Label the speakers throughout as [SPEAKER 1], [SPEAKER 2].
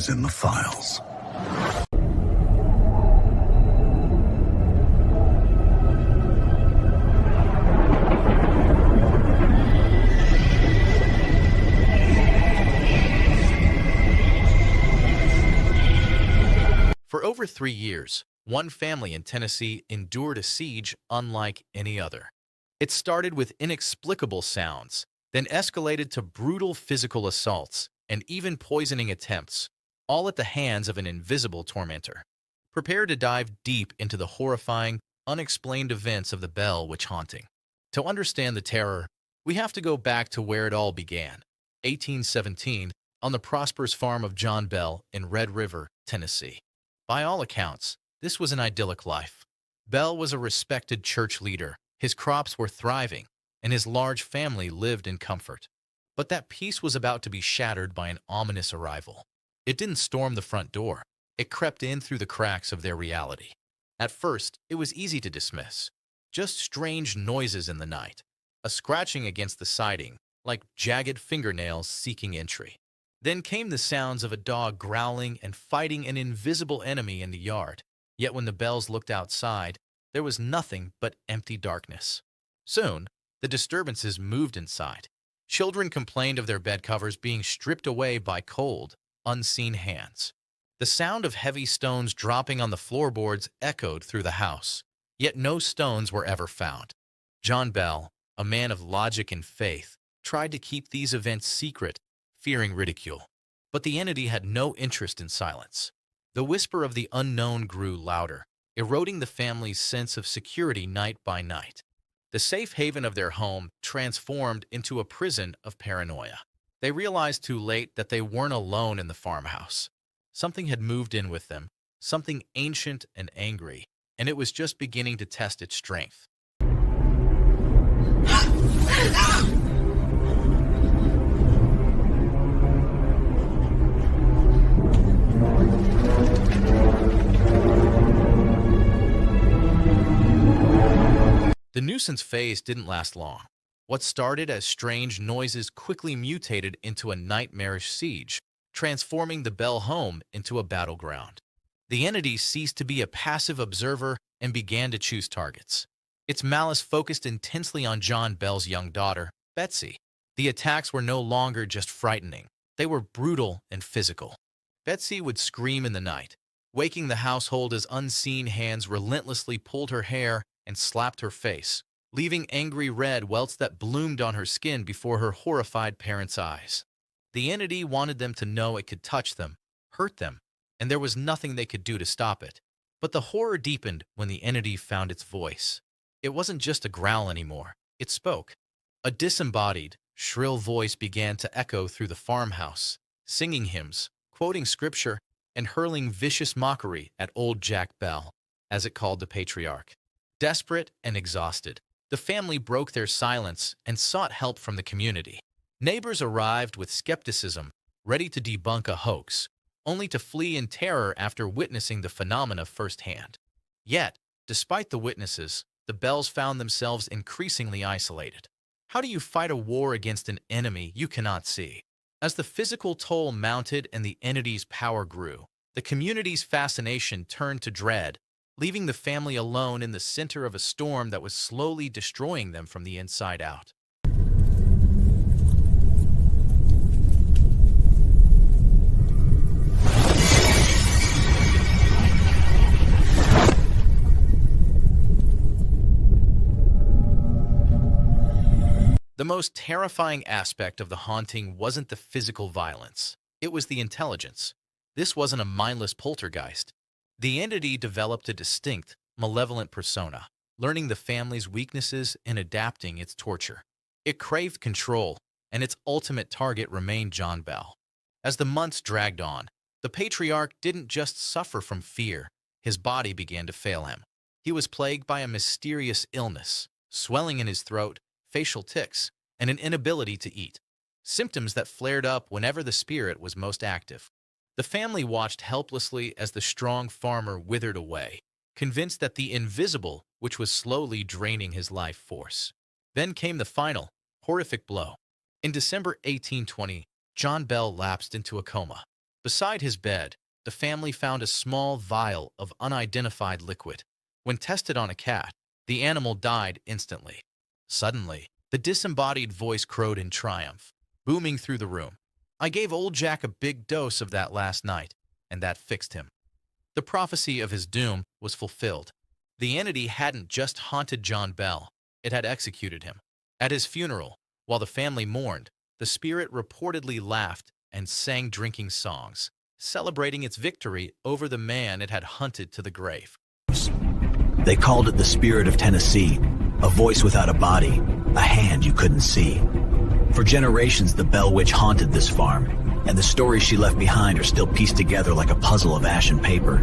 [SPEAKER 1] what's in the files.
[SPEAKER 2] For over 3 years, one family in Tennessee endured a siege unlike any other. It started with inexplicable sounds, then escalated to brutal physical assaults and even poisoning attempts, all at the hands of an invisible tormentor. Prepare to dive deep into the horrifying, unexplained events of the Bell Witch haunting. To understand the terror, we have to go back to where it all began, 1817, on the prosperous farm of John Bell in Red River, Tennessee. By all accounts, this was an idyllic life. Bell was a respected church leader, his crops were thriving, and his large family lived in comfort. But that peace was about to be shattered by an ominous arrival. It didn't storm the front door. It crept in through the cracks of their reality. At first, it was easy to dismiss. Just strange noises in the night, a scratching against the siding, like jagged fingernails seeking entry. Then came the sounds of a dog growling and fighting an invisible enemy in the yard. Yet when the Bells looked outside, there was nothing but empty darkness. Soon, the disturbances moved inside. Children complained of their bed covers being stripped away by cold, unseen hands. The sound of heavy stones dropping on the floorboards echoed through the house, yet no stones were ever found. John Bell, a man of logic and faith, tried to keep these events secret, fearing ridicule. But the entity had no interest in silence. The whisper of the unknown grew louder, eroding the family's sense of security night by night. The safe haven of their home transformed into a prison of paranoia. They realized too late that they weren't alone in the farmhouse. Something had moved in with them, something ancient and angry, and it was just beginning to test its strength. The nuisance phase didn't last long. What started as strange noises quickly mutated into a nightmarish siege, transforming the Bell home into a battleground. The entity ceased to be a passive observer and began to choose targets. Its malice focused intensely on John Bell's young daughter, Betsy. The attacks were no longer just frightening. They were brutal and physical. Betsy would scream in the night, waking the household as unseen hands relentlessly pulled her hair and slapped her face, leaving angry red welts that bloomed on her skin before her horrified parents' eyes. The entity wanted them to know it could touch them, hurt them, and there was nothing they could do to stop it. But the horror deepened when the entity found its voice. It wasn't just a growl anymore. It spoke. A disembodied, shrill voice began to echo through the farmhouse, singing hymns, quoting scripture, and hurling vicious mockery at old Jack Bell, as it called the patriarch. Desperate and exhausted, the family broke their silence and sought help from the community. Neighbors arrived with skepticism, ready to debunk a hoax, only to flee in terror after witnessing the phenomena firsthand. Yet, despite the witnesses, the Bells found themselves increasingly isolated. How do you fight a war against an enemy you cannot see? As the physical toll mounted and the entity's power grew, the community's fascination turned to dread, leaving the family alone in the center of a storm that was slowly destroying them from the inside out. The most terrifying aspect of the haunting wasn't the physical violence. It was the intelligence. This wasn't a mindless poltergeist. The entity developed a distinct, malevolent persona, learning the family's weaknesses and adapting its torture. It craved control, and its ultimate target remained John Bell. As the months dragged on, the patriarch didn't just suffer from fear. His body began to fail him. He was plagued by a mysterious illness, swelling in his throat, facial tics, and an inability to eat, symptoms that flared up whenever the spirit was most active. The family watched helplessly as the strong farmer withered away, convinced that the invisible, which was slowly draining his life force. Then came the final, horrific blow. In December 1820, John Bell lapsed into a coma. Beside his bed, the family found a small vial of unidentified liquid. When tested on a cat, the animal died instantly. Suddenly, the disembodied voice crowed in triumph, booming through the room. I gave old Jack a big dose of that last night, and that fixed him. The prophecy of his doom was fulfilled. The entity hadn't just haunted John Bell, it had executed him. At his funeral, while the family mourned, the spirit reportedly laughed and sang drinking songs, celebrating its victory over the man it had hunted to the grave.
[SPEAKER 1] They called it the Spirit of Tennessee, a voice without a body, a hand you couldn't see. For generations, the Bell Witch haunted this farm, and the stories she left behind are still pieced together like a puzzle of ashen paper.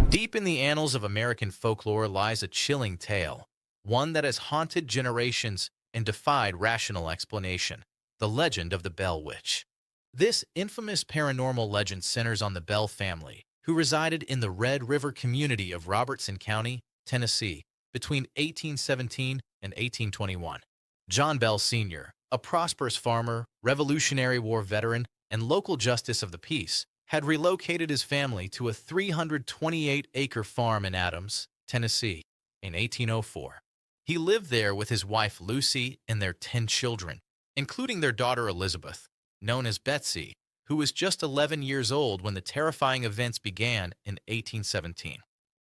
[SPEAKER 2] Deep in the annals of American folklore lies a chilling tale, one that has haunted generations and defied rational explanation, the legend of the Bell Witch. This infamous paranormal legend centers on the Bell family, who resided in the Red River community of Robertson County, Tennessee, between 1817 and 1821. John Bell Sr., a prosperous farmer, Revolutionary War veteran, and local justice of the peace, had relocated his family to a 328-acre farm in Adams, Tennessee, in 1804. He lived there with his wife Lucy and their 10 children, including their daughter Elizabeth, known as Betsy, who was just 11 years old when the terrifying events began in 1817.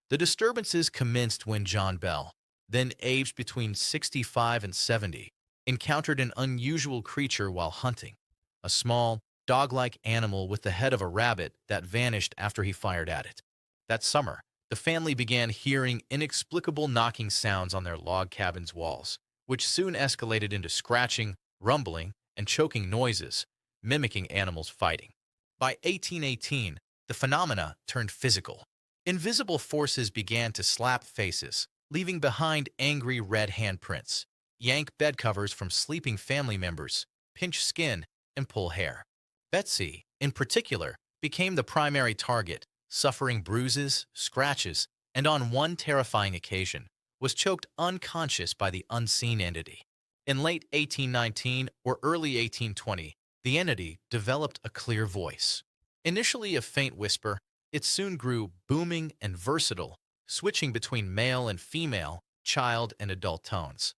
[SPEAKER 2] The disturbances commenced when John Bell, then aged between 65 and 70, encountered an unusual creature while hunting, a small, dog-like animal with the head of a rabbit that vanished after he fired at it. That summer, the family began hearing inexplicable knocking sounds on their log cabin's walls, which soon escalated into scratching, rumbling, and choking noises, mimicking animals fighting. By 1818, the phenomena turned physical. Invisible forces began to slap faces, leaving behind angry red handprints, yank bed covers from sleeping family members, pinch skin, and pull hair. Betsy, in particular, became the primary target, suffering bruises, scratches, and on one terrifying occasion, was choked unconscious by the unseen entity. In late 1819 or early 1820, the entity developed a clear voice. Initially a faint whisper, it soon grew booming and versatile, switching between male and female, child and adult tones.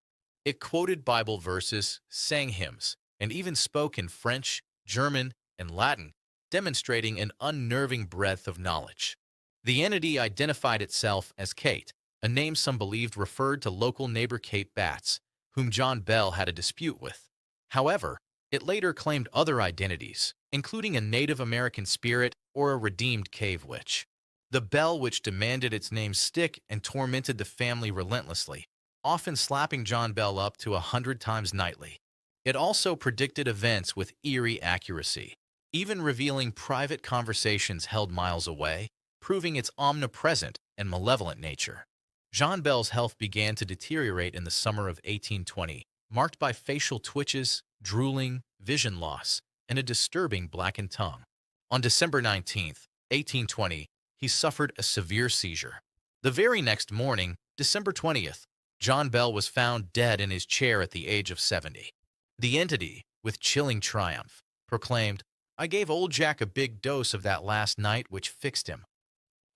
[SPEAKER 2] It quoted Bible verses, sang hymns, and even spoke in French, German, and Latin, demonstrating an unnerving breadth of knowledge. The entity identified itself as Kate, a name some believed referred to local neighbor Kate Batts, whom John Bell had a dispute with. However, it later claimed other identities, including a Native American spirit or a redeemed cave witch. The Bell Witch demanded its name stick and tormented the family relentlessly, often slapping John Bell up to 100 times nightly. It also predicted events with eerie accuracy, even revealing private conversations held miles away, proving its omnipresent and malevolent nature. John Bell's health began to deteriorate in the summer of 1820, marked by facial twitches, drooling, vision loss, and a disturbing blackened tongue. On December 19, 1820, he suffered a severe seizure. The very next morning, December 20th, John Bell was found dead in his chair at the age of 70. The entity, with chilling triumph, proclaimed, "I gave old Jack a big dose of that last night which fixed him."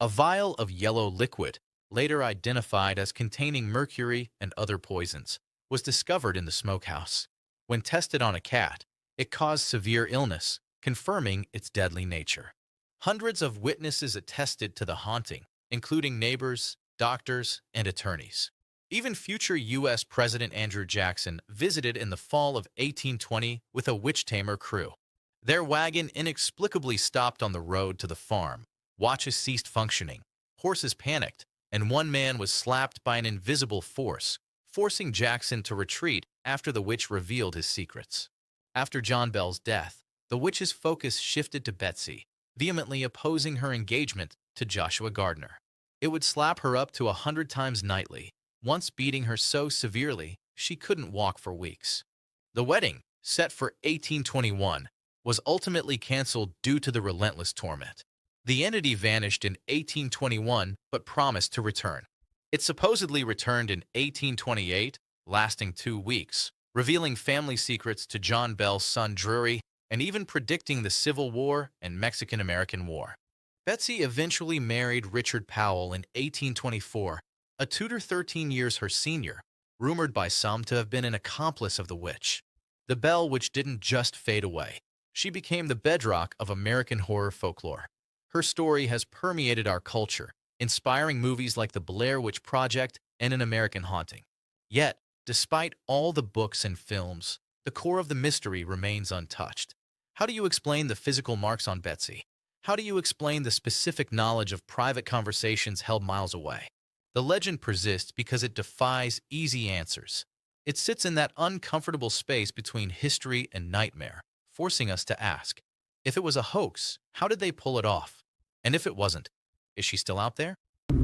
[SPEAKER 2] A vial of yellow liquid, later identified as containing mercury and other poisons, was discovered in the smokehouse. When tested on a cat, it caused severe illness, confirming its deadly nature. Hundreds of witnesses attested to the haunting, including neighbors, doctors, and attorneys. Even future U.S. President Andrew Jackson visited in the fall of 1820 with a witch-tamer crew. Their wagon inexplicably stopped on the road to the farm. Watches ceased functioning, horses panicked, and one man was slapped by an invisible force, forcing Jackson to retreat after the witch revealed his secrets. After John Bell's death, the witch's focus shifted to Betsy, vehemently opposing her engagement to Joshua Gardner. It would slap her up to 100 times nightly, once beating her so severely she couldn't walk for weeks. The wedding, set for 1821, was ultimately canceled due to the relentless torment. The entity vanished in 1821 but promised to return. It supposedly returned in 1828, lasting 2 weeks, revealing family secrets to John Bell's son Drury and even predicting the Civil War and Mexican-American War. Betsy eventually married Richard Powell in 1824, a tutor 13 years her senior, rumored by some to have been an accomplice of the witch. The Bell Witch didn't just fade away. She became the bedrock of American horror folklore. Her story has permeated our culture, inspiring movies like The Blair Witch Project and An American Haunting. Yet, despite all the books and films, the core of the mystery remains untouched. How do you explain the physical marks on Betsy? How do you explain the specific knowledge of private conversations held miles away? The legend persists because it defies easy answers. It sits in that uncomfortable space between history and nightmare, forcing us to ask, if it was a hoax, how did they pull it off? And if it wasn't, is she still out there?
[SPEAKER 3] The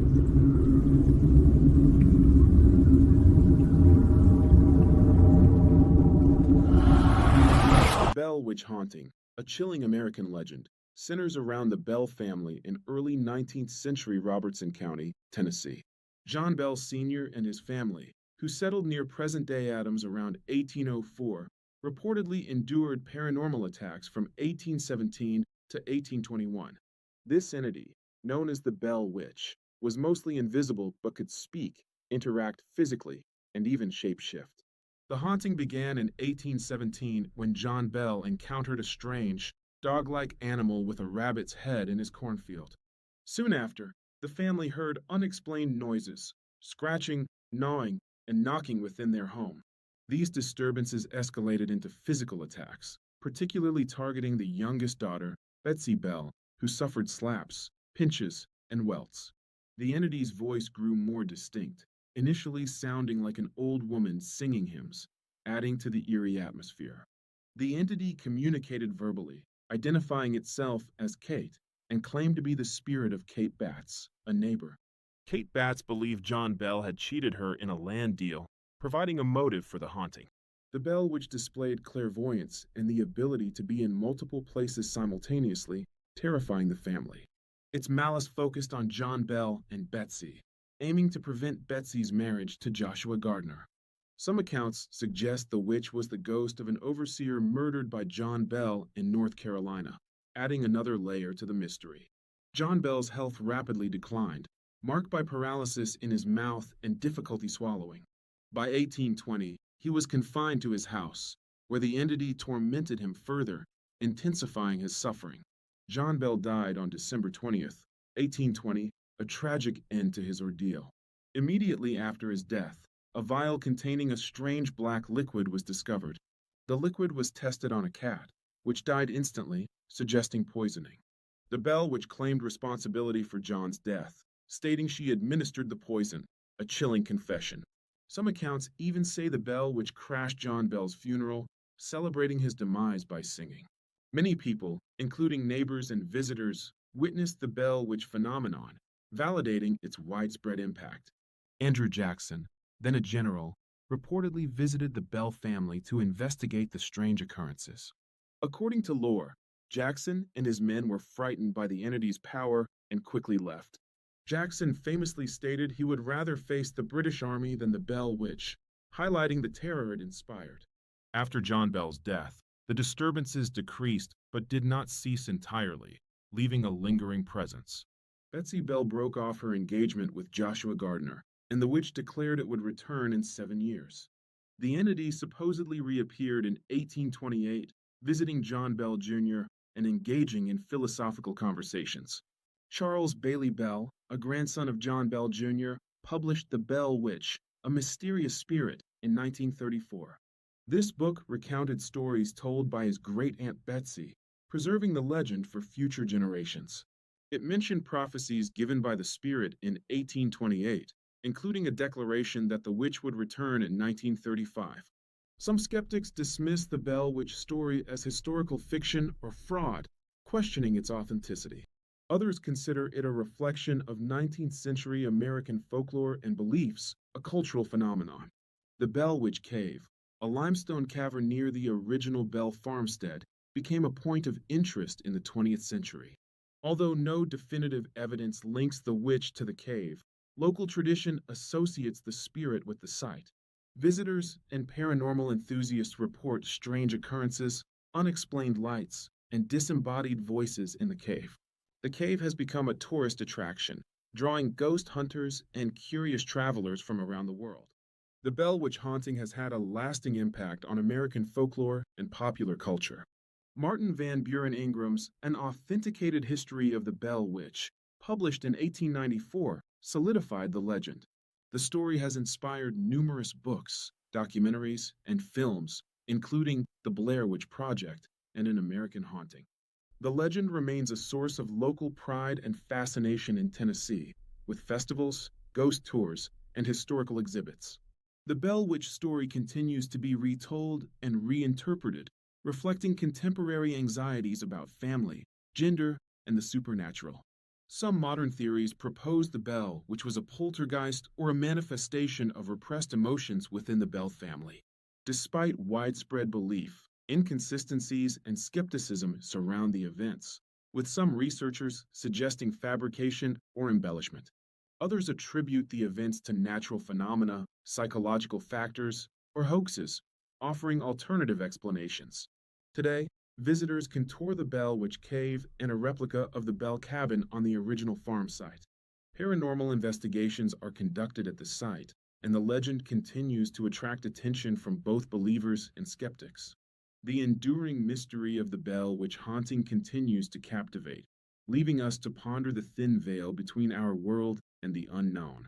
[SPEAKER 3] Bell Witch Haunting, a chilling American legend, centers around the Bell family in early 19th century Robertson County, Tennessee. John Bell Sr. and his family, who settled near present-day Adams around 1804, reportedly endured paranormal attacks from 1817 to 1821. This entity, known as the Bell Witch, was mostly invisible but could speak, interact physically, and even shapeshift. The haunting began in 1817 when John Bell encountered a strange, dog-like animal with a rabbit's head in his cornfield. Soon after, the family heard unexplained noises, scratching, gnawing, and knocking within their home. These disturbances escalated into physical attacks, particularly targeting the youngest daughter, Betsy Bell, who suffered slaps, pinches, and welts. The entity's voice grew more distinct, initially sounding like an old woman singing hymns, adding to the eerie atmosphere. The entity communicated verbally, identifying itself as Kate, and claimed to be the spirit of Kate Batts, a neighbor. Kate Batts believed John Bell had cheated her in a land deal, providing a motive for the haunting. The Bell Witch displayed clairvoyance and the ability to be in multiple places simultaneously, terrifying the family. Its malice focused on John Bell and Betsy, aiming to prevent Betsy's marriage to Joshua Gardner. Some accounts suggest the witch was the ghost of an overseer murdered by John Bell in North Carolina, adding another layer to the mystery. John Bell's health rapidly declined, marked by paralysis in his mouth and difficulty swallowing. By 1820, he was confined to his house, where the entity tormented him further, intensifying his suffering. John Bell died on December 20th, 1820, a tragic end to his ordeal. Immediately after his death, a vial containing a strange black liquid was discovered. The liquid was tested on a cat, which died instantly, suggesting poisoning. The Bell Witch claimed responsibility for John's death, stating she administered the poison, a chilling confession. Some accounts even say the Bell Witch crashed John Bell's funeral, celebrating his demise by singing. Many people, including neighbors and visitors, witnessed the Bell Witch phenomenon, validating its widespread impact. Andrew Jackson, then a general, reportedly visited the Bell family to investigate the strange occurrences. According to lore, Jackson and his men were frightened by the entity's power and quickly left. Jackson famously stated he would rather face the British Army than the Bell Witch, highlighting the terror it inspired. After John Bell's death, the disturbances decreased but did not cease entirely, leaving a lingering presence. Betsy Bell broke off her engagement with Joshua Gardner, and the witch declared it would return in 7 years. The entity supposedly reappeared in 1828, visiting John Bell Jr. and engaging in philosophical conversations. Charles Bailey Bell, a grandson of John Bell Jr., published The Bell Witch, a Mysterious Spirit, in 1934. This book recounted stories told by his great-aunt Betsy, preserving the legend for future generations. It mentioned prophecies given by the spirit in 1828, including a declaration that the witch would return in 1935. Some skeptics dismiss the Bell Witch story as historical fiction or fraud, questioning its authenticity. Others consider it a reflection of 19th century American folklore and beliefs, a cultural phenomenon. The Bell Witch Cave, a limestone cavern near the original Bell farmstead, became a point of interest in the 20th century. Although no definitive evidence links the witch to the cave, local tradition associates the spirit with the site. Visitors and paranormal enthusiasts report strange occurrences, unexplained lights, and disembodied voices in the cave. The cave has become a tourist attraction, drawing ghost hunters and curious travelers from around the world. The Bell Witch haunting has had a lasting impact on American folklore and popular culture. Martin Van Buren Ingram's An Authenticated History of the Bell Witch, published in 1894, solidified the legend. The story has inspired numerous books, documentaries, and films, including The Blair Witch Project and An American Haunting. The legend remains a source of local pride and fascination in Tennessee, with festivals, ghost tours, and historical exhibits. The Bell Witch story continues to be retold and reinterpreted, reflecting contemporary anxieties about family, gender, and the supernatural. Some modern theories propose the Bell, which was a poltergeist or a manifestation of repressed emotions within the Bell family. Despite widespread belief, inconsistencies and skepticism surround the events, with some researchers suggesting fabrication or embellishment. Others attribute the events to natural phenomena, psychological factors, or hoaxes, offering alternative explanations. Today, visitors can tour the Bell Witch Cave and a replica of the Bell Cabin on the original farm site. Paranormal investigations are conducted at the site, and the legend continues to attract attention from both believers and skeptics. The enduring mystery of the Bell Witch haunting continues to captivate, leaving us to ponder the thin veil between our world and the unknown.